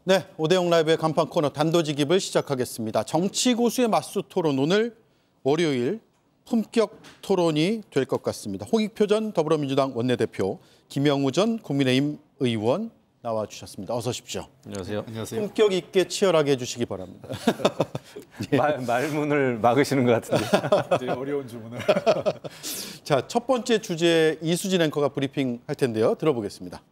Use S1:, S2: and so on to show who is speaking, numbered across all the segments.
S1: 네, 오대영 라이브의 간판 코너 단도직입을 시작하겠습니다. 정치 고수의 맞수 토론 오늘 월요일 품격 토론이 될 것 같습니다. 홍익표 전 더불어민주당 원내대표, 김영우 전 국민의힘 의원 나와주셨습니다. 어서 오십시오.
S2: 안녕하세요.
S3: 안녕하세요.
S1: 품격 있게 치열하게 해주시기 바랍니다.
S2: 예. 말문을 막으시는 것 같은데.
S3: 이제 어려운 주문을.
S1: 자, 첫 번째 주제 이수진 앵커가 브리핑 할 텐데요. 들어보겠습니다.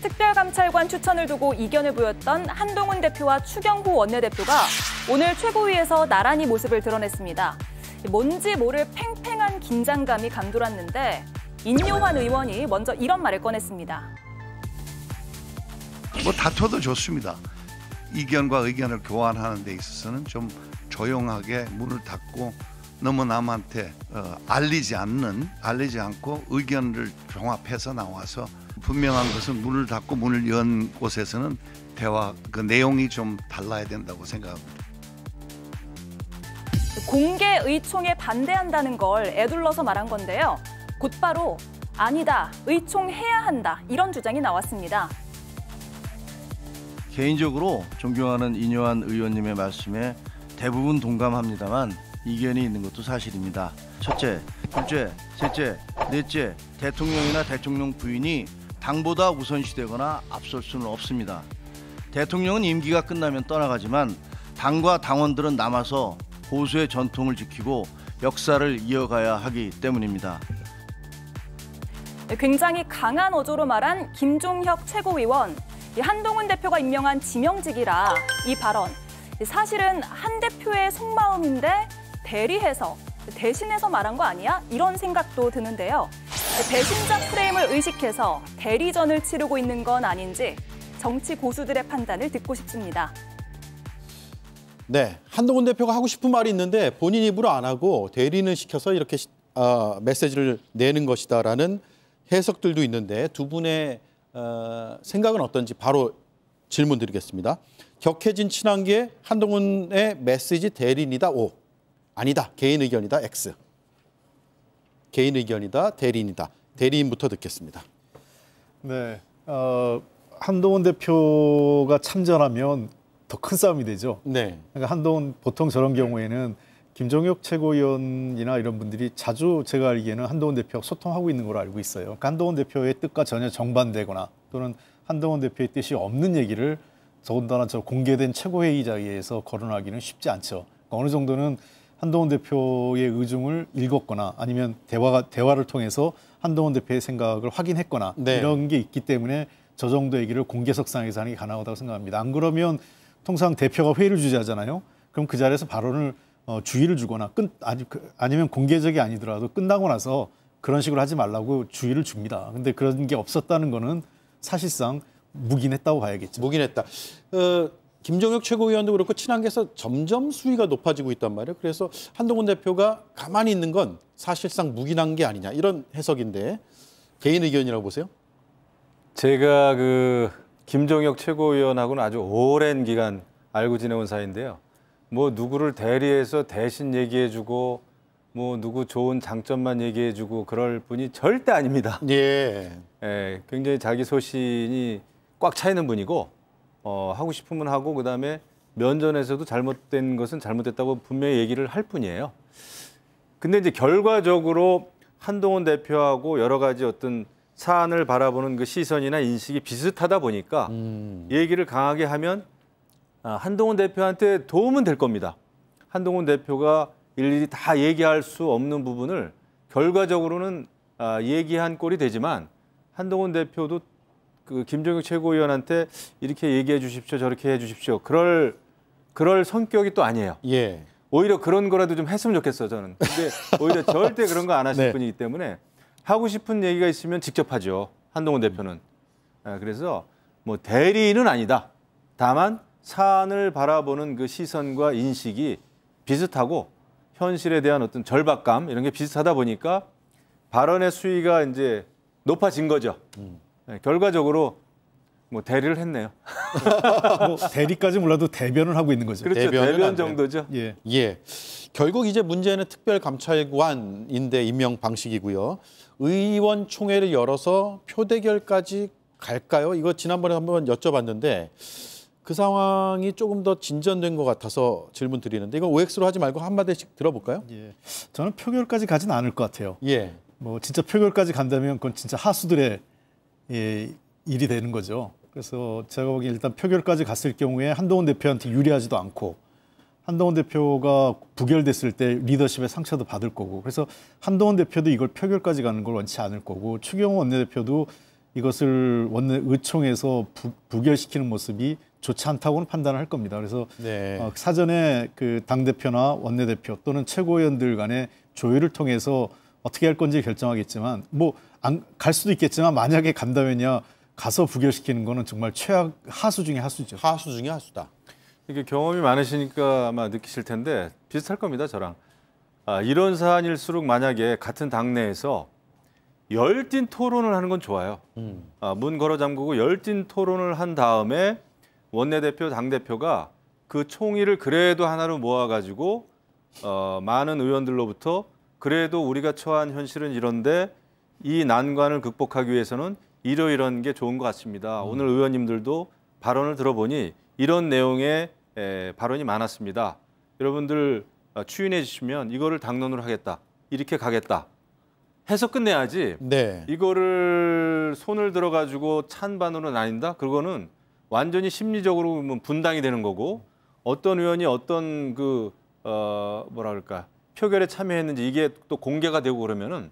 S4: 특별감찰관 추천을 두고 이견을 보였던 한동훈 대표와 추경호 원내대표가 오늘 최고위에서 나란히 모습을 드러냈습니다. 뭔지 모를 팽팽한 긴장감이 감돌았는데 인요한 의원이 먼저 이런 말을 꺼냈습니다.
S5: 뭐 다퉈도 좋습니다. 이견과 의견을 교환하는 데 있어서는 좀 조용하게 문을 닫고 너무 남한테 알리지 않고 의견을 종합해서 나와서 분명한 것은 문을 닫고 문을 연 곳에서는 대화 그 내용이 좀 달라야 된다고 생각합니다.
S4: 공개 의총에 반대한다는 걸 애둘러서 말한 건데요. 곧바로 아니다, 의총해야 한다 이런 주장이 나왔습니다.
S6: 개인적으로 존경하는 인요한 의원님의 말씀에 대부분 동감합니다만 이견이 있는 것도 사실입니다. 첫째, 둘째, 셋째, 넷째, 대통령이나 대통령 부인이 당보다 우선시되거나 앞설 수는 없습니다. 대통령은 임기가 끝나면 떠나가지만 당과 당원들은 남아서 고수의 전통을 지키고 역사를 이어가야 하기 때문입니다.
S4: 굉장히 강한 어조로 말한 김종혁 최고위원. 한동훈 대표가 임명한 지명직이라 이 발언. 사실은 한 대표의 속마음인데 대리해서, 대신해서 말한 거 아니야? 이런 생각도 드는데요. 배신자 프레임을 의식해서 대리전을 치르고 있는 건 아닌지 정치 고수들의 판단을 듣고 싶습니다.
S1: 네, 한동훈 대표가 하고 싶은 말이 있는데 본인 입으로 안 하고 대리는 시켜서 이렇게 메시지를 내는 것이다라는 해석들도 있는데 두 분의 생각은 어떤지 바로 질문 드리겠습니다. 격해진 친한계 한동훈의 메시지 대리인이다 O. 아니다. 개인 의견이다 X. 개인 의견이다 대리인이다. 대리인부터 듣겠습니다.
S3: 네, 한동훈 대표가 참전하면 더 큰 싸움이 되죠.
S1: 네.
S3: 그러니까 한동훈 보통 저런 경우에는 김종혁 최고위원이나 이런 분들이 자주 제가 알기에는 한동훈 대표와 소통하고 있는 걸로 알고 있어요. 그러니까 한동훈 대표의 뜻과 전혀 정반대거나 또는 한동훈 대표의 뜻이 없는 얘기를 더군다나 저 공개된 최고회의 자리에서 거론하기는 쉽지 않죠. 그러니까 어느 정도는 한동훈 대표의 의중을 읽었거나 아니면 대화를 통해서 한동훈 대표의 생각을 확인했거나
S1: 네.
S3: 이런 게 있기 때문에 저 정도 얘기를 공개석상에서 하는 게 가능하다고 생각합니다. 안 그러면 통상 대표가 회의를 주재하잖아요. 그럼 그 자리에서 발언을 주의를 주거나 아니면 공개적이 아니더라도 끝나고 나서 그런 식으로 하지 말라고 주의를 줍니다. 근데 그런 게 없었다는 거는 사실상 묵인했다고 봐야겠죠.
S1: 묵인했다. 김종혁 최고위원도 그렇고 친한계에서 점점 수위가 높아지고 있단 말이에요. 그래서 한동훈 대표가 가만히 있는 건 사실상 묵인한 게 아니냐 이런 해석인데 개인 의견이라고 보세요?
S2: 제가 김종혁 최고위원하고는 아주 오랜 기간 알고 지내온 사이인데요. 뭐 누구를 대리해서 대신 얘기해주고 뭐 누구 좋은 장점만 얘기해주고 그럴 분이 절대 아닙니다.
S1: 예.
S2: 예, 굉장히 자기 소신이 꽉 차 있는 분이고 하고 싶으면 하고 그다음에 면전에서도 잘못된 것은 잘못됐다고 분명히 얘기를 할 뿐이에요. 근데 이제 결과적으로 한동훈 대표하고 여러 가지 어떤 사안을 바라보는 그 시선이나 인식이 비슷하다 보니까 얘기를 강하게 하면 한동훈 대표한테 도움은 될 겁니다. 한동훈 대표가 일일이 다 얘기할 수 없는 부분을 결과적으로는 얘기한 꼴이 되지만 한동훈 대표도 그 김종혁 최고위원한테 이렇게 얘기해 주십시오, 저렇게 해 주십시오. 그럴 성격이 또 아니에요.
S1: 예.
S2: 오히려 그런 거라도 좀 했으면 좋겠어요, 저는. 근데 오히려 절대 그런 거 안 하실
S1: 네.
S2: 분이기 때문에 하고 싶은 얘기가 있으면 직접 하죠. 한동훈 대표는. 그래서 뭐 대리인은 아니다. 다만 사안을 바라보는 그 시선과 인식이 비슷하고 현실에 대한 어떤 절박감 이런 게 비슷하다 보니까 발언의 수위가 이제 높아진 거죠. 결과적으로 뭐 대리를 했네요.
S3: 뭐 대리까지 몰라도 대변을 하고 있는 거죠.
S2: 그렇죠. 대변 정도죠.
S3: 예.
S1: 예. 결국 이제 문제는 특별감찰관인데 임명 방식이고요. 의원총회를 열어서 표대결까지 갈까요? 이거 지난번에 한번 여쭤봤는데 그 상황이 조금 더 진전된 것 같아서 질문 드리는데 이거 OX로 하지 말고 한마디씩 들어볼까요?
S3: 예. 저는 표결까지 가진 않을 것 같아요.
S1: 예.
S3: 뭐 진짜 표결까지 간다면 그건 진짜 하수들의 일이 되는 거죠. 그래서 제가 보기엔 일단 표결까지 갔을 경우에 한동훈 대표한테 유리하지도 않고 한동훈 대표가 부결됐을 때 리더십의 상처도 받을 거고 그래서 한동훈 대표도 이걸 표결까지 가는 걸 원치 않을 거고 추경호 원내대표도 이것을 의총에서 부결시키는 모습이 좋지 않다고는 판단을 할 겁니다. 그래서
S1: 네.
S3: 사전에 그 당대표나 원내대표 또는 최고위원들 간의 조율을 통해서 어떻게 할 건지 결정하겠지만 뭐 안 갈 수도 있겠지만 만약에 간다면야 가서 부결시키는 거는 정말 최악 하수 중에 하수죠.
S1: 하수 중에 하수다.
S2: 이게 경험이 많으시니까 아마 느끼실 텐데 비슷할 겁니다, 저랑. 이런 사안일수록 만약에 같은 당내에서 열띤 토론을 하는 건 좋아요. 문 걸어 잠그고 열띤 토론을 한 다음에 원내대표, 당대표가 그 총의를 그래도 하나로 모아가지고 많은 의원들로부터 그래도 우리가 처한 현실은 이런데 이 난관을 극복하기 위해서는 이러이런 게 좋은 것 같습니다. 오늘 의원님들도 발언을 들어보니 이런 내용의 발언이 많았습니다. 여러분들 추인해 주시면 이거를 당론으로 하겠다. 이렇게 가겠다. 해서 끝내야지.
S1: 네.
S2: 이거를 손을 들어가지고 찬반으로 나뉜다? 그거는 완전히 심리적으로 분당이 되는 거고 어떤 의원이 어떤 뭐라 그럴까 표결에 참여했는지 이게 또 공개가 되고 그러면은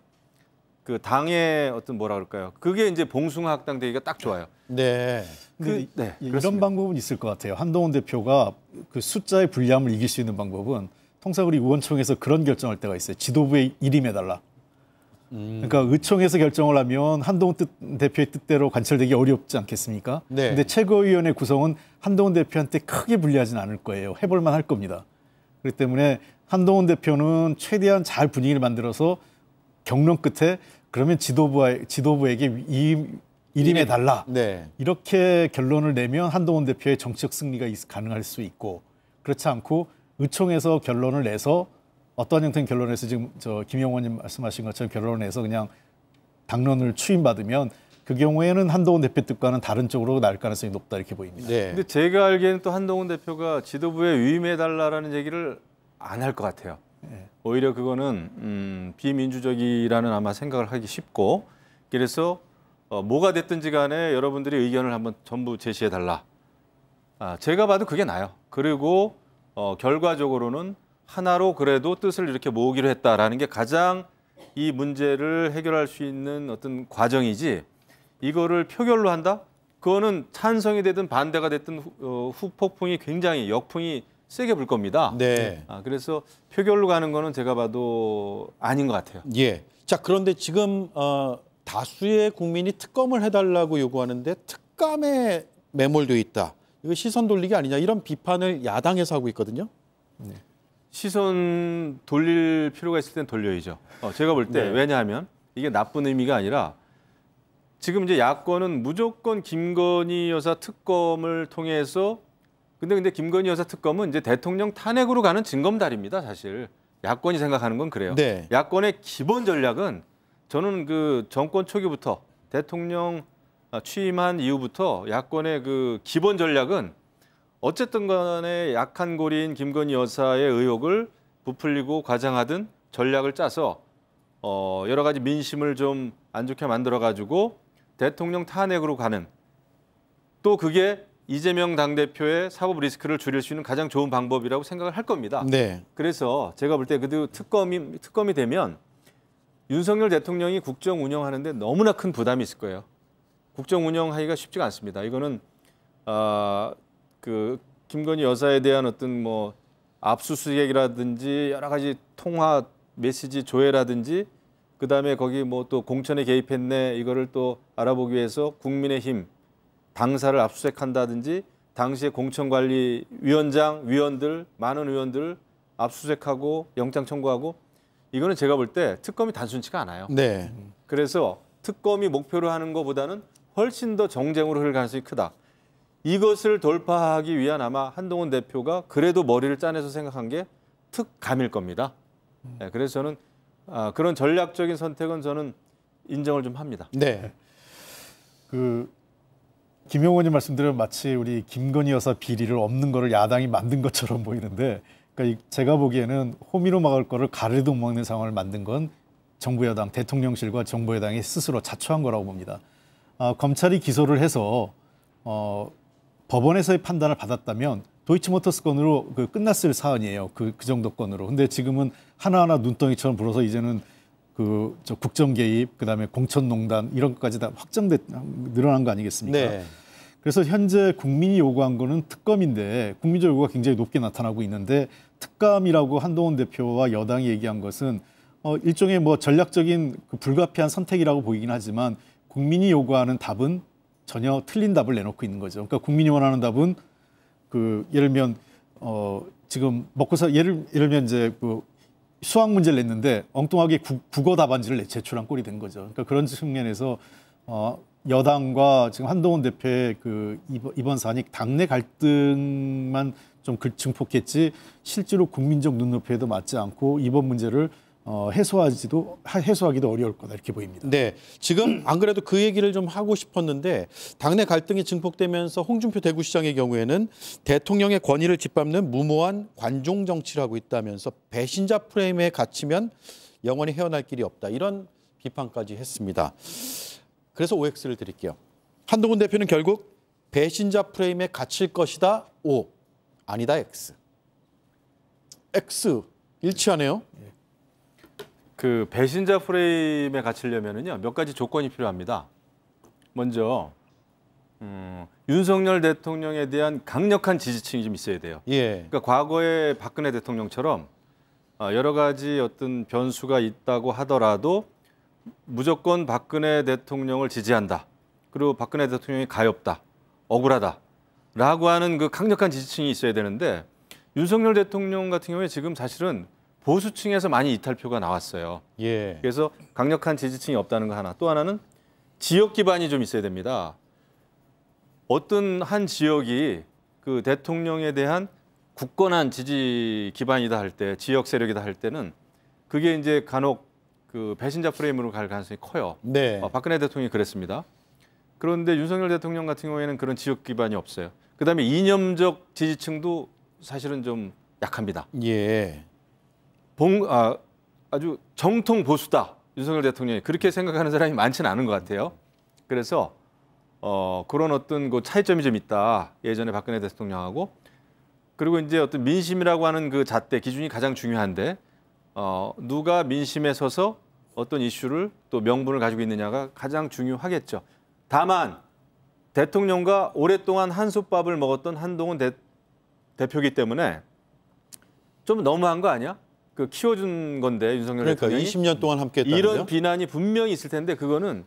S2: 그 당의 어떤 뭐라 그럴까요? 그게 이제 봉숭아 학당 되기가 딱 좋아요.
S1: 네.
S3: 근데
S2: 네,
S3: 이런
S2: 그렇습니다.
S3: 방법은 있을 것 같아요. 한동훈 대표가 그 숫자의 불리함을 이길 수 있는 방법은 통상 우리 의원총회에서 그런 결정할 때가 있어요. 지도부에 일임해달라. 그러니까 의총에서 결정을 하면 한동훈 대표의 뜻대로 관철되기 어렵지 않겠습니까?
S1: 네.
S3: 근데 최고위원회 구성은 한동훈 대표한테 크게 불리하진 않을 거예요. 해볼만 할 겁니다. 그렇기 때문에 한동훈 대표는 최대한 잘 분위기를 만들어서 경론 끝에 그러면 지도부에게 일임해달라.
S1: 네.
S3: 이렇게 결론을 내면 한동훈 대표의 정치적 승리가 가능할 수 있고 그렇지 않고 의총에서 결론을 내서 어떠한 형태의 결론에서 지금 김영 의원님 말씀하신 것처럼 결론을 내서 그냥 당론을 추임받으면 그 경우에는 한동훈 대표 뜻과는 다른 쪽으로 날 가능성이 높다 이렇게 보입니다.
S1: 네.
S2: 근데 제가 알기에는 또 한동훈 대표가 지도부에 위임해달라는 얘기를 안 할 것 같아요. 오히려 그거는 비민주적이라는 아마 생각을 하기 쉽고 그래서 뭐가 됐든지 간에 여러분들이 의견을 한번 전부 제시해달라. 제가 봐도 그게 나아요. 그리고 결과적으로는 하나로 그래도 뜻을 이렇게 모으기로 했다라는 게 가장 이 문제를 해결할 수 있는 어떤 과정이지 이거를 표결로 한다? 그거는 찬성이 되든 반대가 됐든 후폭풍이 굉장히 역풍이 세게 불 겁니다.
S1: 네.
S2: 그래서 표결로 가는 거는 제가 봐도 아닌 것 같아요.
S1: 예. 자, 그런데 지금 다수의 국민이 특검을 해달라고 요구하는데 특감에 매몰되어 있다. 이거 시선 돌리기 아니냐 이런 비판을 야당에서 하고 있거든요.
S2: 시선 돌릴 필요가 있을 땐 돌려야죠. 제가 볼 때
S1: 네.
S2: 왜냐하면 이게 나쁜 의미가 아니라 지금 이제 야권은 무조건 김건희 여사 특검을 통해서 근데 김건희 여사 특검은 이제 대통령 탄핵으로 가는 징검다리입니다, 사실. 야권이 생각하는 건 그래요.
S1: 네.
S2: 야권의 기본 전략은 저는 그 정권 초기부터 대통령 취임한 이후부터 야권의 그 기본 전략은 어쨌든 간에 약한 고리인 김건희 여사의 의혹을 부풀리고 과장하든 전략을 짜서 여러 가지 민심을 좀 안 좋게 만들어 가지고 대통령 탄핵으로 가는 또 그게 이재명 당대표의 사법 리스크를 줄일 수 있는 가장 좋은 방법이라고 생각을 할 겁니다.
S1: 네.
S2: 그래서 제가 볼 때 그 특검이 되면 윤석열 대통령이 국정 운영하는데 너무나 큰 부담이 있을 거예요. 국정 운영하기가 쉽지가 않습니다. 이거는 그 김건희 여사에 대한 어떤 뭐 압수수색이라든지 여러 가지 통화 메시지 조회라든지 그다음에 거기 뭐 또 공천에 개입했네 이거를 또 알아보기 위해서 국민의힘 당사를 압수수색한다든지 당시에 공천관리위원장 위원들 많은 의원들 압수수색하고 영장 청구하고 이거는 제가 볼 때 특검이 단순치가 않아요.
S1: 네.
S2: 그래서 특검이 목표로 하는 것보다는 훨씬 더 정쟁으로 흐를 가능성이 크다. 이것을 돌파하기 위한 아마 한동훈 대표가 그래도 머리를 짜내서 생각한 게 특감일 겁니다. 네, 그래서 저는 그런 전략적인 선택은 저는 인정을 좀 합니다.
S1: 네.
S3: 그 김용원님 말씀대로 마치 우리 김건희 여사 비리를 없는 거를 야당이 만든 것처럼 보이는데, 그러니까 제가 보기에는 호미로 막을 거를 가래도 먹는 상황을 만든 건 정부 여당, 대통령실과 정부 여당이 스스로 자초한 거라고 봅니다. 검찰이 기소를 해서 법원에서의 판단을 받았다면 도이치모터스 건으로 끝났을 사안이에요. 그 정도 건으로. 근데 지금은 하나하나 눈덩이처럼 불어서 이제는 저 국정 개입, 그다음에 공천농단 이런 것까지 다 늘어난 거 아니겠습니까?
S1: 네.
S3: 그래서 현재 국민이 요구한 거는 특검인데 국민적 요구가 굉장히 높게 나타나고 있는데, 특감이라고 한동훈 대표와 여당이 얘기한 것은 일종의 뭐 전략적인 불가피한 선택이라고 보이긴 하지만 국민이 요구하는 답은 전혀 틀린 답을 내놓고 있는 거죠. 그러니까 국민이 원하는 답은 예를 들면 지금 예를 들면 이제 수학 문제를 냈는데 엉뚱하게 국어 답안지를 제출한 꼴이 된 거죠. 그러니까 그런 측면에서 여당과 지금 한동훈 대표의 이번 사안이 당내 갈등만 좀 증폭했지 실제로 국민적 눈높이에도 맞지 않고 이번 문제를 해소하기도 어려울 거다 이렇게 보입니다.
S1: 네, 지금 안 그래도 그 얘기를 좀 하고 싶었는데 당내 갈등이 증폭되면서 홍준표 대구시장의 경우에는 대통령의 권위를 짓밟는 무모한 관종 정치를 하고 있다면서 배신자 프레임에 갇히면 영원히 헤어날 길이 없다 이런 비판까지 했습니다. 그래서 OX를 드릴게요. 한동훈 대표는 결국 배신자 프레임에 갇힐 것이다 O, 아니다 X. X 일치하네요.
S2: 그 배신자 프레임에 갇히려면은요 몇 가지 조건이 필요합니다. 먼저 윤석열 대통령에 대한 강력한 지지층이 좀 있어야 돼요.
S1: 예.
S2: 그러니까 과거에 박근혜 대통령처럼 여러 가지 어떤 변수가 있다고 하더라도 무조건 박근혜 대통령을 지지한다. 그리고 박근혜 대통령이 가엾다, 억울하다라고 하는 그 강력한 지지층이 있어야 되는데 윤석열 대통령 같은 경우에 지금 사실은 보수층에서 많이 이탈표가 나왔어요.
S1: 예.
S2: 그래서 강력한 지지층이 없다는 거 하나. 또 하나는 지역 기반이 좀 있어야 됩니다. 어떤 한 지역이 그 대통령에 대한 굳건한 지지 기반이다 할 때, 지역 세력이다 할 때는 그게 이제 간혹 그 배신자 프레임으로 갈 가능성이 커요.
S1: 네.
S2: 박근혜 대통령이 그랬습니다. 그런데 윤석열 대통령 같은 경우에는 그런 지역 기반이 없어요. 그다음에 이념적 지지층도 사실은 좀 약합니다.
S1: 예.
S2: 아주 정통 보수다. 윤석열 대통령이 그렇게 생각하는 사람이 많지는 않은 것 같아요. 그래서 그런 어떤 그 차이점이 좀 있다. 예전에 박근혜 대통령하고. 그리고 이제 어떤 민심이라고 하는 그 잣대 기준이 가장 중요한데 누가 민심에 서서 어떤 이슈를 또 명분을 가지고 있느냐가 가장 중요하겠죠. 다만 대통령과 오랫동안 한솥밥을 먹었던 한동훈 대표이기 때문에 좀 너무한 거 아니야? 그 키워준 건데 윤석열
S1: 그러니까
S2: 대통령이
S1: 20년 동안 함께했다는
S2: 이런 비난이 분명히 있을 텐데 그거는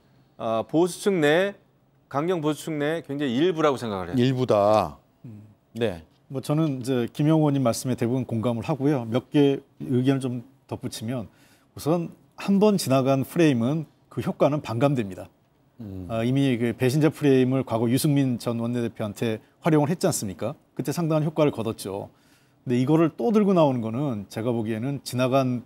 S2: 보수층 내 강경 보수층 내 굉장히 일부라고 생각을 해요.
S1: 일부다. 네.
S3: 뭐 저는 이제 김용원님 말씀에 대부분 공감을 하고요. 몇 개 의견을 좀 덧붙이면 우선 한 번 지나간 프레임은 그 효과는 반감됩니다. 이미 그 배신자 프레임을 과거 유승민 전 원내대표한테 활용을 했지 않습니까? 그때 상당한 효과를 거뒀죠. 근데 이거를 또 들고 나오는 거는 제가 보기에는 지나간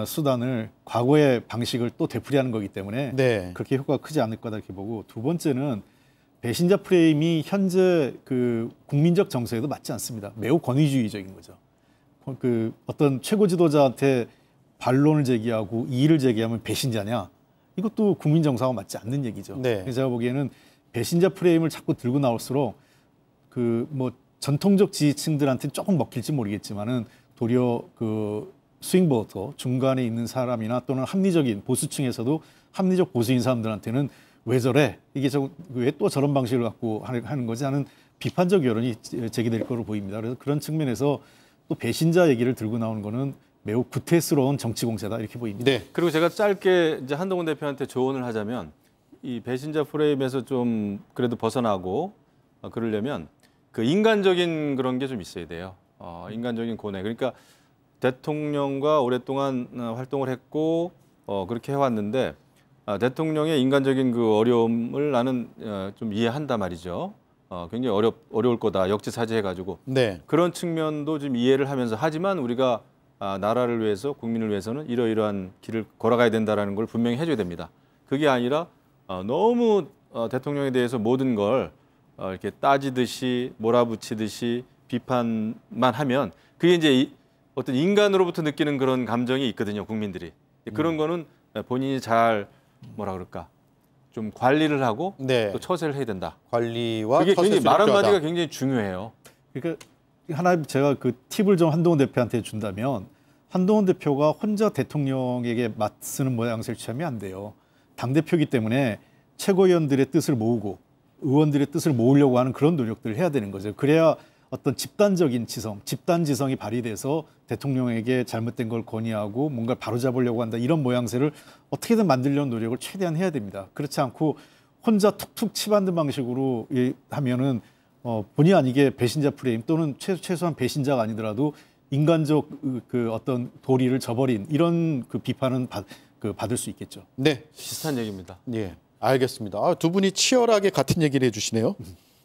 S3: 수단을 과거의 방식을 또 되풀이하는 거기 때문에
S1: 네.
S3: 그렇게 효과가 크지 않을 거다 이렇게 보고, 두 번째는 배신자 프레임이 현재 그 국민적 정서에도 맞지 않습니다. 매우 권위주의적인 거죠. 그 어떤 최고 지도자한테 반론을 제기하고 이의를 제기하면 배신자냐? 이것도 국민 정서와 맞지 않는 얘기죠.
S1: 네.
S3: 그래서 제가 보기에는 배신자 프레임을 자꾸 들고 나올수록 그 뭐 전통적 지지층들한테는 조금 먹힐지 모르겠지만은 도리어 그 스윙보터 중간에 있는 사람이나 또는 합리적인 보수층에서도 합리적 보수인 사람들한테는 왜 저래? 이게 왜 또 저런 방식을 갖고 하는 거지 하는 비판적 여론이 제기될 거로 보입니다. 그래서 그런 측면에서 또 배신자 얘기를 들고 나오는 거는 매우 구태스러운 정치 공세다 이렇게 보입니다.
S1: 네.
S2: 그리고 제가 짧게 이제 한동훈 대표한테 조언을 하자면 이 배신자 프레임에서 좀 그래도 벗어나고 그러려면 그 인간적인 그런 게 좀 있어야 돼요. 인간적인 고뇌. 그러니까 대통령과 오랫동안 활동을 했고 그렇게 해왔는데 대통령의 인간적인 그 어려움을 나는 좀 이해한단 말이죠. 굉장히 어려울 거다. 역지사지해가지고
S1: 네.
S2: 그런 측면도 좀 이해를 하면서, 하지만 우리가 나라를 위해서 국민을 위해서는 이러이러한 길을 걸어가야 된다라는 걸 분명히 해줘야 됩니다. 그게 아니라 너무 대통령에 대해서 모든 걸 이렇게 따지듯이 몰아붙이듯이 비판만 하면 그게 이제 어떤 인간으로부터 느끼는 그런 감정이 있거든요, 국민들이. 그런 거는 본인이 잘 뭐라 그럴까 좀 관리를 하고
S1: 네.
S2: 또 처세를 해야 된다.
S1: 관리와
S2: 그게 굉장히
S1: 처세술이
S2: 말
S1: 필요하다.
S2: 한마디가 굉장히 중요해요.
S3: 그러니까 하나 제가 그 팁을 좀 한동훈 대표한테 준다면 한동훈 대표가 혼자 대통령에게 맞서는 모양새를 취하면 안 돼요. 당대표이기 때문에 최고위원들의 뜻을 모으고 의원들의 뜻을 모으려고 하는 그런 노력들을 해야 되는 거죠. 그래야 어떤 집단적인 지성, 집단지성이 발휘돼서 대통령에게 잘못된 걸 건의하고 뭔가 바로잡으려고 한다. 이런 모양새를 어떻게든 만들려는 노력을 최대한 해야 됩니다. 그렇지 않고 혼자 툭툭 치받는 방식으로 하면은 본의 아니게 배신자 프레임 또는 최소한 배신자가 아니더라도 인간적 그 어떤 도리를 저버린 이런 그 비판은 받을 수 있겠죠.
S1: 네,
S2: 비슷한 얘기입니다.
S1: 예, 알겠습니다. 두 분이 치열하게 같은 얘기를 해주시네요.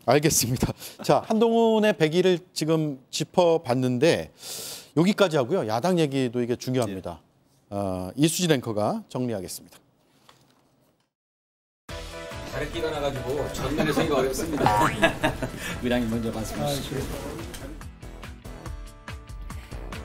S1: 알겠습니다. 자, 한동훈의 100일을 지금 짚어봤는데 여기까지 하고요. 야당 얘기도 이게 중요합니다. 이수진 앵커가 정리하겠습니다.
S7: 다래끼가 나가지고 전면에서 이거 어렵습니다. 의장님 먼저 말씀하시죠.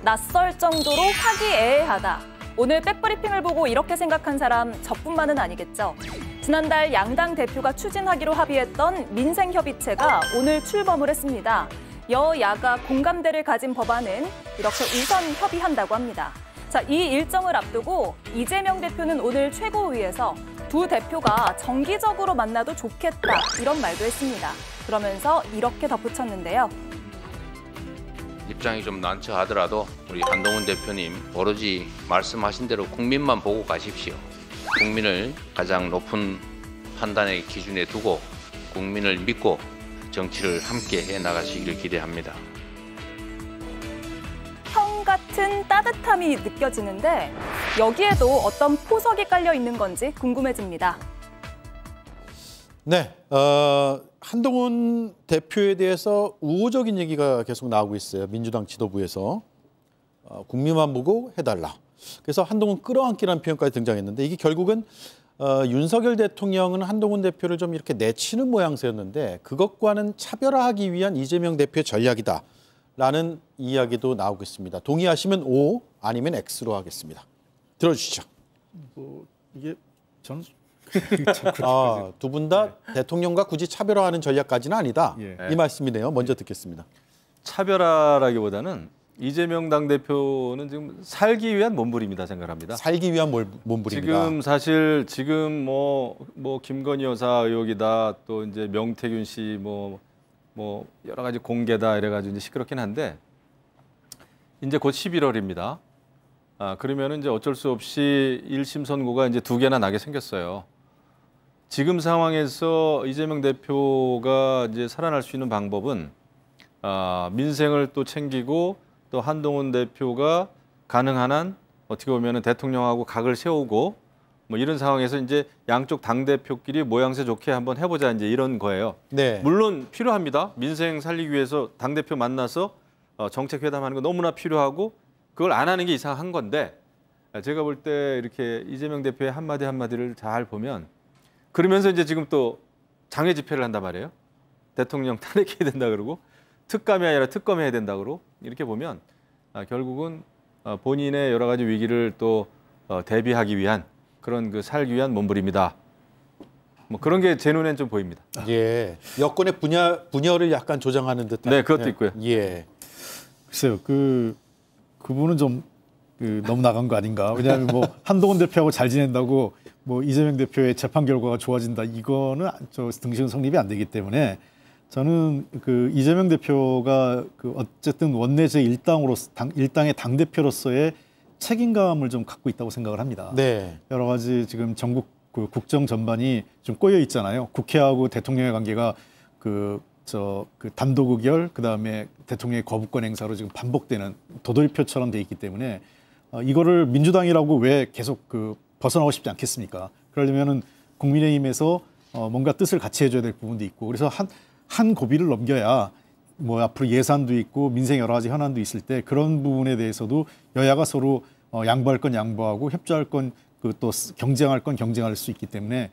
S4: 낯설 정도로 화기애애하다. 오늘 백브리핑을 보고 이렇게 생각한 사람 저뿐만은 아니겠죠. 지난달 양당 대표가 추진하기로 합의했던 민생협의체가 오늘 출범을 했습니다. 여야가 공감대를 가진 법안은 이렇게 우선 협의한다고 합니다. 자, 이 일정을 앞두고 이재명 대표는 오늘 최고위에서 두 대표가 정기적으로 만나도 좋겠다 이런 말도 했습니다. 그러면서 이렇게 덧붙였는데요.
S8: 입장이 좀 난처하더라도 우리 한동훈 대표님 오로지 말씀하신 대로 국민만 보고 가십시오. 국민을 가장 높은 판단의 기준에 두고 국민을 믿고 정치를 함께 해나가시기를 기대합니다.
S4: 형 같은 따뜻함이 느껴지는데 여기에도 어떤 포석이 깔려 있는 건지 궁금해집니다.
S1: 네, 한동훈 대표에 대해서 우호적인 얘기가 계속 나오고 있어요. 민주당 지도부에서. 국민만 보고 해달라. 그래서 한동훈 끌어안기라는 표현까지 등장했는데 이게 결국은 윤석열 대통령은 한동훈 대표를 좀 이렇게 내치는 모양새였는데 그것과는 차별화하기 위한 이재명 대표의 전략이다라는 이야기도 나오고 있습니다. 동의하시면 O, 아니면 X로 하겠습니다. 들어주시죠.
S3: 이게 저는
S1: 두 분 다 대통령과 굳이 차별화하는 전략까지는 아니다.
S3: 예.
S1: 이 말씀이네요. 먼저 듣겠습니다.
S2: 차별화라기보다는 이재명 당대표는 지금 살기 위한 몸부림이다 생각합니다.
S1: 살기 위한 몸부림이다.
S2: 지금 사실 지금 뭐 김건희 여사 의혹이다 또 이제 명태균 씨 뭐 여러 가지 공개다 이래가지고 이제 시끄럽긴 한데 이제 곧 11월입니다. 그러면은 이제 어쩔 수 없이 1심 선고가 이제 2개나 나게 생겼어요. 지금 상황에서 이재명 대표가 이제 살아날 수 있는 방법은 민생을 또 챙기고 또 한동훈 대표가 가능한 한 어떻게 보면은 대통령하고 각을 세우고 뭐 이런 상황에서 이제 양쪽 당 대표끼리 모양새 좋게 한번 해보자 이제 이런 거예요.
S1: 네.
S2: 물론 필요합니다. 민생 살리기 위해서 당 대표 만나서 정책 회담하는 거 너무나 필요하고 그걸 안 하는 게 이상한 건데 제가 볼 때 이렇게 이재명 대표의 한마디 한마디를 잘 보면 그러면서 이제 지금 또 장외 집회를 한단 말이에요. 대통령 탄핵해야 된다 그러고 특감이 아니라 특검해야 된다 그러고 이렇게 보면 결국은 본인의 여러 가지 위기를 또 대비하기 위한 그런 그 살기 위한 몸부림이다. 뭐 그런 게 제 눈엔 좀 보입니다.
S1: 예, 여권의 분열을 약간 조장하는 듯한.
S2: 네, 그것도 있고요.
S1: 예.
S3: 글쎄요, 그분은 좀 너무 나간 거 아닌가. 왜냐하면 뭐 한동훈 대표하고 잘 지낸다고 뭐 이재명 대표의 재판 결과가 좋아진다. 이거는 등식은 성립이 안 되기 때문에 저는 그 이재명 대표가 그 어쨌든 원내제 일당의 당 대표로서의 책임감을 좀 갖고 있다고 생각을 합니다.
S1: 네.
S3: 여러 가지 지금 전국 그 국정 전반이 좀 꼬여 있잖아요. 국회하고 대통령의 관계가 그 단독 의결 그다음에 대통령의 거부권 행사로 지금 반복되는 도돌이표처럼 돼 있기 때문에 이거를 민주당이라고 왜 계속 벗어나고 싶지 않겠습니까? 그러려면은 국민의힘에서 뭔가 뜻을 같이 해줘야 될 부분도 있고 그래서 한 고비를 넘겨야 뭐 앞으로 예산도 있고 민생 여러 가지 현안도 있을 때 그런 부분에 대해서도 여야가 서로 양보할 건 양보하고 협조할 건 또 경쟁할 건 경쟁할 수 있기 때문에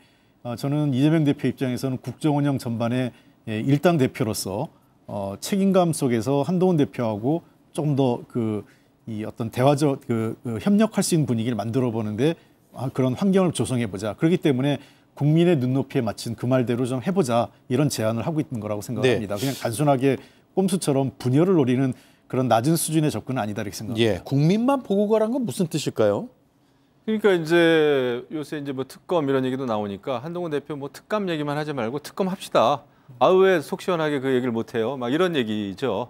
S3: 저는 이재명 대표 입장에서는 국정 운영 전반에 일당 대표로서 책임감 속에서 한동훈 대표하고 조금 더 이 어떤 대화적 협력할 수 있는 분위기를 만들어 보는데 그런 환경을 조성해 보자. 그렇기 때문에 국민의 눈높이에 맞춘 그 말대로 좀 해보자 이런 제안을 하고 있는 거라고 생각합니다.
S1: 네.
S3: 그냥 단순하게 꼼수처럼 분열을 노리는 그런 낮은 수준의 접근은 아니다 이렇게 생각합니다.
S1: 예, 국민만 보고 가란 건 무슨 뜻일까요?
S2: 그러니까 이제 요새 이제 뭐 특검 이런 얘기도 나오니까 한동훈 대표 뭐 특감 얘기만 하지 말고 특검 합시다. 아, 왜 속 시원하게 그 얘기를 못 해요? 막 이런 얘기죠.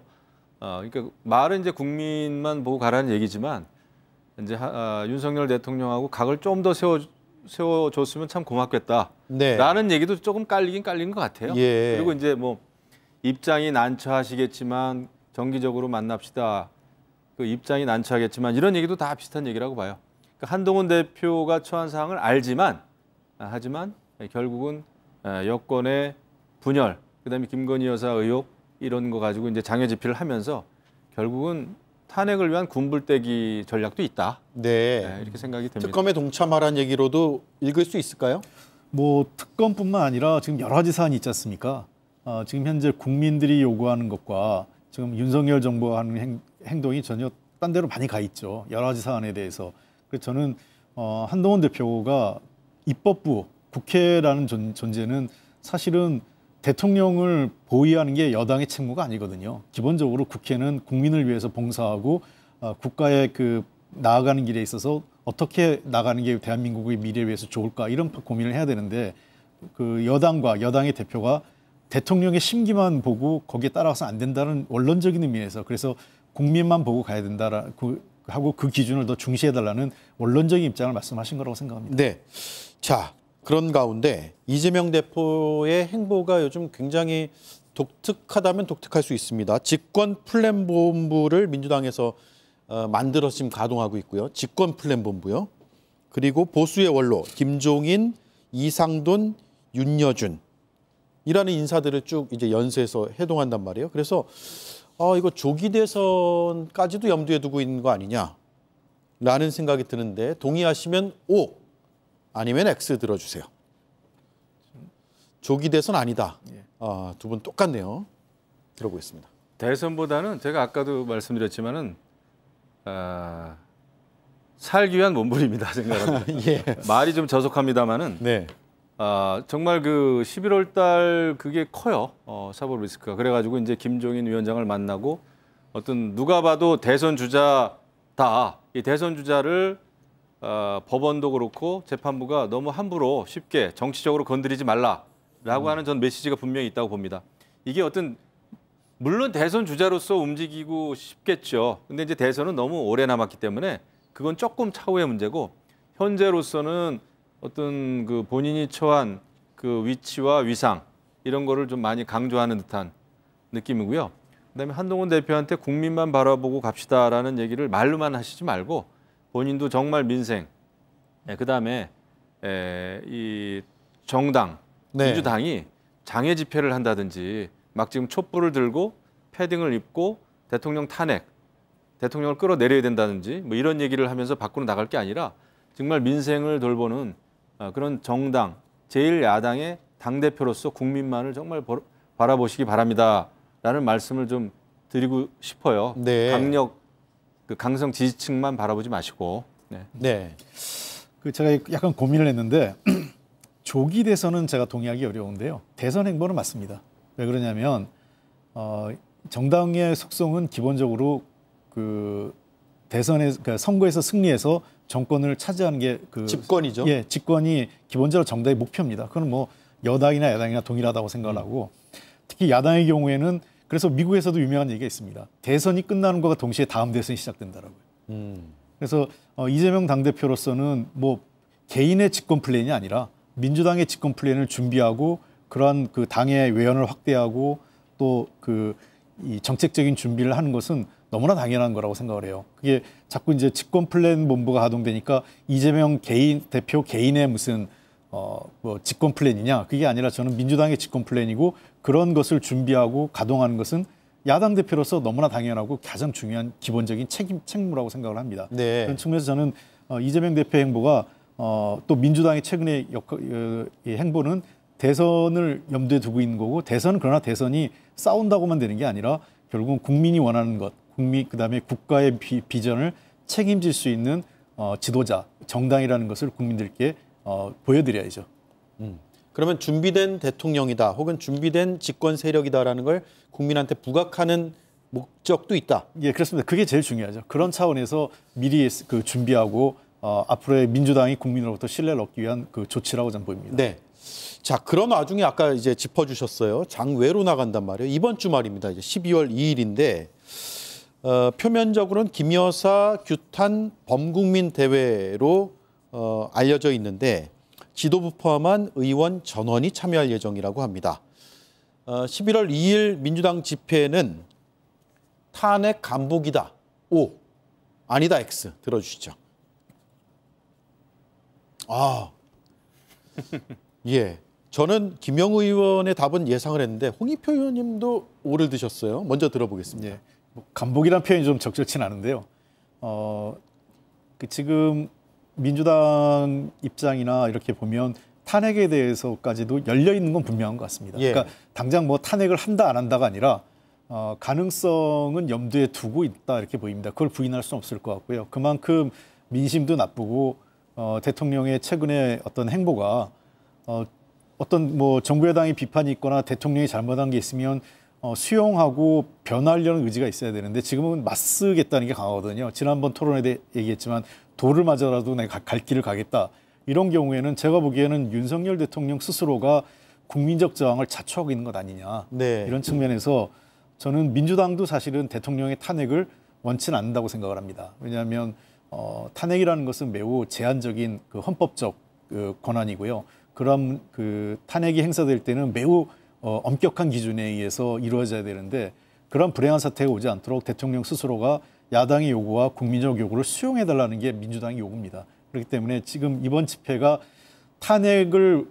S2: 그러니까 말은 이제 국민만 보고 가라는 얘기지만 이제 윤석열 대통령하고 각을 좀 더 세워줬으면 참 고맙겠다.
S1: 네.
S2: 라는 얘기도 조금 깔린 것 같아요.
S1: 예.
S2: 그리고 이제 뭐 입장이 난처하시겠지만 정기적으로 만납시다. 그 입장이 난처하겠지만 이런 얘기도 다 비슷한 얘기라고 봐요. 그러니까 한동훈 대표가 처한 사항을 알지만 하지만 결국은 여권의 분열, 그다음에 김건희 여사 의혹 이런 거 가지고 이제 장애 집필을 하면서 결국은 탄핵을 위한 군불대기 전략도 있다.
S1: 네.
S2: 이렇게 생각이 됩니다.
S1: 특검에 동참하라는 얘기로도 읽을 수 있을까요?
S3: 뭐 특검뿐만 아니라 지금 여러 가지 사안이 있지 않습니까? 지금 현재 국민들이 요구하는 것과 지금 윤석열 정부가 하는 행동이 전혀 딴 데로 많이 가 있죠. 여러 가지 사안에 대해서. 그래서 저는 한동훈 대표가 입법부, 국회라는 존재는 사실은 대통령을 보위하는 게 여당의 책무가 아니거든요. 기본적으로 국회는 국민을 위해서 봉사하고 국가의 나아가는 길에 있어서 어떻게 나가는 게 대한민국의 미래를 위해서 좋을까 이런 고민을 해야 되는데 그 여당과 여당의 대표가 대통령의 심기만 보고 거기에 따라가서 안 된다는 원론적인 의미에서 그래서 국민만 보고 가야 된다라고 하고 그 기준을 더 중시해달라는 원론적인 입장을 말씀하신 거라고 생각합니다.
S1: 네. 자, 그런 가운데 이재명 대표의 행보가 요즘 굉장히 독특하다면 독특할 수 있습니다. 직권 플랜 본부를 민주당에서 만들어 지금 가동하고 있고요. 직권 플랜 본부요. 그리고 보수의 원로 김종인, 이상돈, 윤여준 이라는 인사들을 쭉 이제 연쇄해서 해동한단 말이에요. 그래서 이거 조기 대선까지도 염두에 두고 있는 거 아니냐라는 생각이 드는데 동의하시면 O 아니면 X 들어주세요. 조기 대선 아니다. 두 분 똑같네요. 들어보겠습니다.
S2: 대선보다는 제가 아까도 말씀드렸지만은 살기 위한 몸부림이다 생각합니다.
S1: 예.
S2: 말이 좀 저속합니다만은
S1: 네.
S2: 정말 그 11월 달 그게 커요. 사법 리스크가. 그래가지고 이제 김종인 위원장을 만나고 어떤 누가 봐도 대선 주자다. 이 대선 주자를 법원도 그렇고 재판부가 너무 함부로 쉽게 정치적으로 건드리지 말라라고 하는 전 메시지가 분명히 있다고 봅니다. 이게 어떤 물론 대선 주자로서 움직이고 싶겠죠. 근데 이제 대선은 너무 오래 남았기 때문에 그건 조금 차후의 문제고 현재로서는 어떤 그 본인이 처한 그 위치와 위상 이런 거를 좀 많이 강조하는 듯한 느낌이고요. 그다음에 한동훈 대표한테 국민만 바라보고 갑시다라는 얘기를 말로만 하시지 말고 본인도 정말 민생, 그다음에 이 정당,
S1: 네.
S2: 민주당이 장애 집회를 한다든지 막 지금 촛불을 들고 패딩을 입고 대통령 탄핵, 대통령을 끌어내려야 된다든지 뭐 이런 얘기를 하면서 밖으로 나갈 게 아니라 정말 민생을 돌보는 그런 정당, 제1야당의 당대표로서 국민만을 정말 바라보시기 바랍니다라는 말씀을 좀 드리고 싶어요.
S1: 네.
S2: 강성 지지층만 바라보지 마시고. 네.
S1: 네.
S3: 제가 약간 고민을 했는데 조기 대선은 제가 동의하기 어려운데요. 대선 행보는 맞습니다. 왜 그러냐면 정당의 속성은 기본적으로 그 대선에 그러니까 선거에서 승리해서 정권을 차지하는 게
S1: 집권이죠.
S3: 예, 집권이 기본적으로 정당의 목표입니다. 그건 뭐 여당이나 야당이나 동일하다고 생각을 하고 특히 야당의 경우에는 그래서 미국에서도 유명한 얘기가 있습니다. 대선이 끝나는 것과 동시에 다음 대선이 시작된다라고요. 그래서 이재명 당대표로서는 뭐 개인의 집권 플랜이 아니라 민주당의 집권 플랜을 준비하고 그러한 그 당의 외연을 확대하고 또 이 정책적인 준비를 하는 것은 너무나 당연한 거라고 생각을 해요. 그게 자꾸 이제 집권 플랜 본부가 가동되니까 이재명 대표 개인의 무슨 뭐 집권 플랜이냐 그게 아니라 저는 민주당의 집권 플랜이고 그런 것을 준비하고 가동하는 것은 야당 대표로서 너무나 당연하고 가장 중요한 기본적인 책무라고 생각을 합니다.
S1: 네.
S3: 그런 측면에서 저는 이재명 대표의 행보가 또 민주당의 최근의 행보는 대선을 염두에 두고 있는 거고 대선은 그러나 대선이 싸운다고만 되는 게 아니라 결국은 국민이 원하는 것, 그다음에 국가의 비전을 책임질 수 있는 지도자, 정당이라는 것을 국민들께 보여드려야죠.
S1: 그러면 준비된 대통령이다 혹은 준비된 집권 세력이다라는 걸 국민한테 부각하는 목적도 있다.
S3: 예, 그렇습니다. 그게 제일 중요하죠. 그런 차원에서 미리 그 준비하고 앞으로의 민주당이 국민으로부터 신뢰를 얻기 위한 그 조치라고 저는 보입니다.
S1: 네. 자, 그런 와중에 아까 이제 짚어주셨어요. 장외로 나간단 말이에요. 이번 주말입니다. 이제 12월 2일인데 표면적으로는 김여사 규탄 범국민 대회로 알려져 있는데 지도부 포함한 의원 전원이 참여할 예정이라고 합니다. 11월 2일 민주당 집회는 탄핵 간복이다. O. 아니다. X. 들어주시죠. 예. 저는 김영우 의원의 답은 예상을 했는데 홍익표 의원님도 O를 드셨어요. 먼저 들어보겠습니다.
S3: 예. 간복이라는 표현이 좀 적절치는 않은데요. 지금 민주당 입장이나 이렇게 보면 탄핵에 대해서까지도 열려 있는 건 분명한 것 같습니다.
S1: 예.
S3: 그러니까 당장 뭐 탄핵을 한다 안 한다가 아니라 가능성은 염두에 두고 있다 이렇게 보입니다. 그걸 부인할 수는 없을 것 같고요. 그만큼 민심도 나쁘고 대통령의 최근의 어떤 행보가 어떤 뭐 정부 여당의 비판이 있거나 대통령이 잘못한 게 있으면 수용하고 변화하려는 의지가 있어야 되는데 지금은 맞서겠다는 게 강하거든요. 지난번 토론에 대해 얘기했지만 돌을 맞아라도 내가 갈 길을 가겠다. 이런 경우에는 제가 보기에는 윤석열 대통령 스스로가 국민적 저항을 자초하고 있는 것 아니냐.
S1: 네.
S3: 이런 측면에서 저는 민주당도 사실은 대통령의 탄핵을 원치는 않는다고 생각을 합니다. 왜냐하면 탄핵이라는 것은 매우 제한적인 그 헌법적 그 권한이고요. 그런 그 탄핵이 행사될 때는 매우 엄격한 기준에 의해서 이루어져야 되는데 그런 불행한 사태가 오지 않도록 대통령 스스로가 야당의 요구와 국민적 요구를 수용해달라는 게 민주당의 요구입니다. 그렇기 때문에 지금 이번 집회가 탄핵을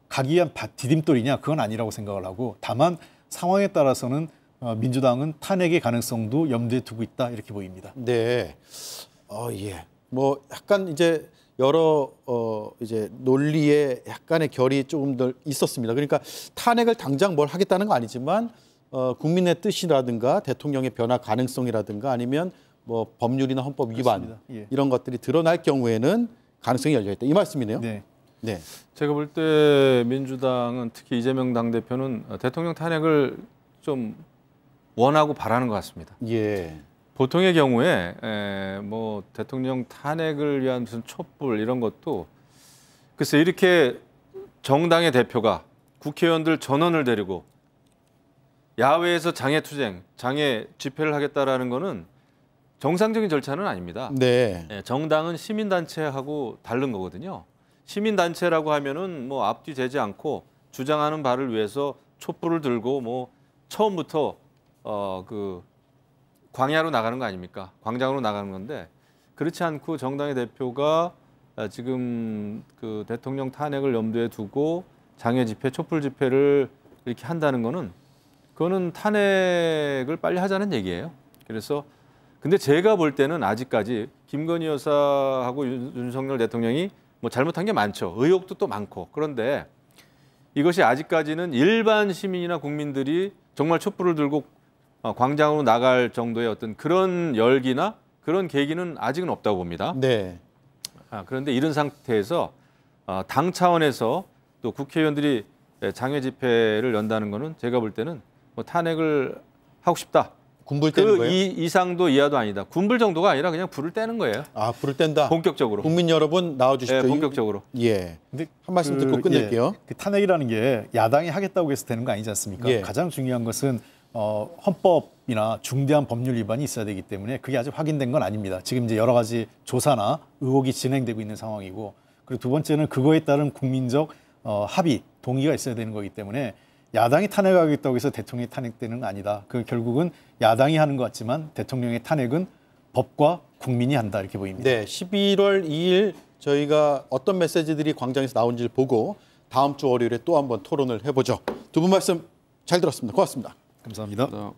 S3: 가기 위한 디딤돌이냐 그건 아니라고 생각을 하고 다만 상황에 따라서는 민주당은 탄핵의 가능성도 염두에 두고 있다 이렇게 보입니다.
S1: 네. 예. 뭐 약간 이제 여러 이제 논리에 약간의 결이 조금 더 있었습니다. 그러니까 탄핵을 당장 뭘 하겠다는 건 아니지만 국민의 뜻이라든가 대통령의 변화 가능성이라든가 아니면 뭐 법률이나 헌법 위반
S3: 예.
S1: 이런 것들이 드러날 경우에는 가능성이 열려 있다. 이 말씀이네요.
S3: 네.
S1: 네.
S2: 제가 볼 때 민주당은 특히 이재명 당대표는 대통령 탄핵을 좀 원하고 바라는 것 같습니다.
S1: 예.
S2: 보통의 경우에 뭐 대통령 탄핵을 위한 무슨 촛불 이런 것도 글쎄 이렇게 정당의 대표가 국회의원들 전원을 데리고 야외에서 장애투쟁, 장애 집회를 하겠다라는 거는 정상적인 절차는 아닙니다.
S1: 네.
S2: 정당은 시민단체하고 다른 거거든요. 시민단체라고 하면은 뭐 앞뒤 재지 않고 주장하는 바를 위해서 촛불을 들고 뭐 처음부터 그 광야로 나가는 거 아닙니까? 광장으로 나가는 건데 그렇지 않고 정당의 대표가 지금 그 대통령 탄핵을 염두에 두고 장애 집회, 촛불 집회를 이렇게 한다는 거는 그거는 탄핵을 빨리 하자는 얘기예요. 그래서 근데 제가 볼 때는 아직까지 김건희 여사하고 윤석열 대통령이 뭐 잘못한 게 많죠. 의혹도 또 많고. 그런데 이것이 아직까지는 일반 시민이나 국민들이 정말 촛불을 들고 광장으로 나갈 정도의 어떤 그런 열기나 그런 계기는 아직은 없다고 봅니다.
S1: 네.
S2: 그런데 이런 상태에서 당 차원에서 또 국회의원들이 장외 집회를 연다는 거는 제가 볼 때는 뭐 탄핵을 하고 싶다.
S1: 군불 떼는 거예요?
S2: 이상도 이하도 아니다. 군불 정도가 아니라 그냥 불을 떼는 거예요.
S1: 불을 뗀다.
S2: 본격적으로.
S1: 국민 여러분 나와주십시오.
S2: 네, 본격적으로.
S1: 예.
S3: 근데
S1: 한 말씀 듣고 끝낼게요.
S3: 그 탄핵이라는 게 야당이 하겠다고 해서 되는 거 아니지 않습니까?
S1: 예.
S3: 가장 중요한 것은 헌법이나 중대한 법률 위반이 있어야 되기 때문에 그게 아직 확인된 건 아닙니다. 지금 이제 여러 가지 조사나 의혹이 진행되고 있는 상황이고 그리고 두 번째는 그거에 따른 국민적 합의, 동의가 있어야 되는 거기 때문에 야당이 탄핵하겠다고 해서 대통령이 탄핵되는 건 아니다. 그 결국은 야당이 하는 것 같지만 대통령의 탄핵은 법과 국민이 한다 이렇게 보입니다.
S1: 네, 11월 2일 저희가 어떤 메시지들이 광장에서 나온지를 보고 다음 주 월요일에 또 한번 토론을 해보죠. 두 분 말씀 잘 들었습니다. 고맙습니다.
S3: 감사합니다.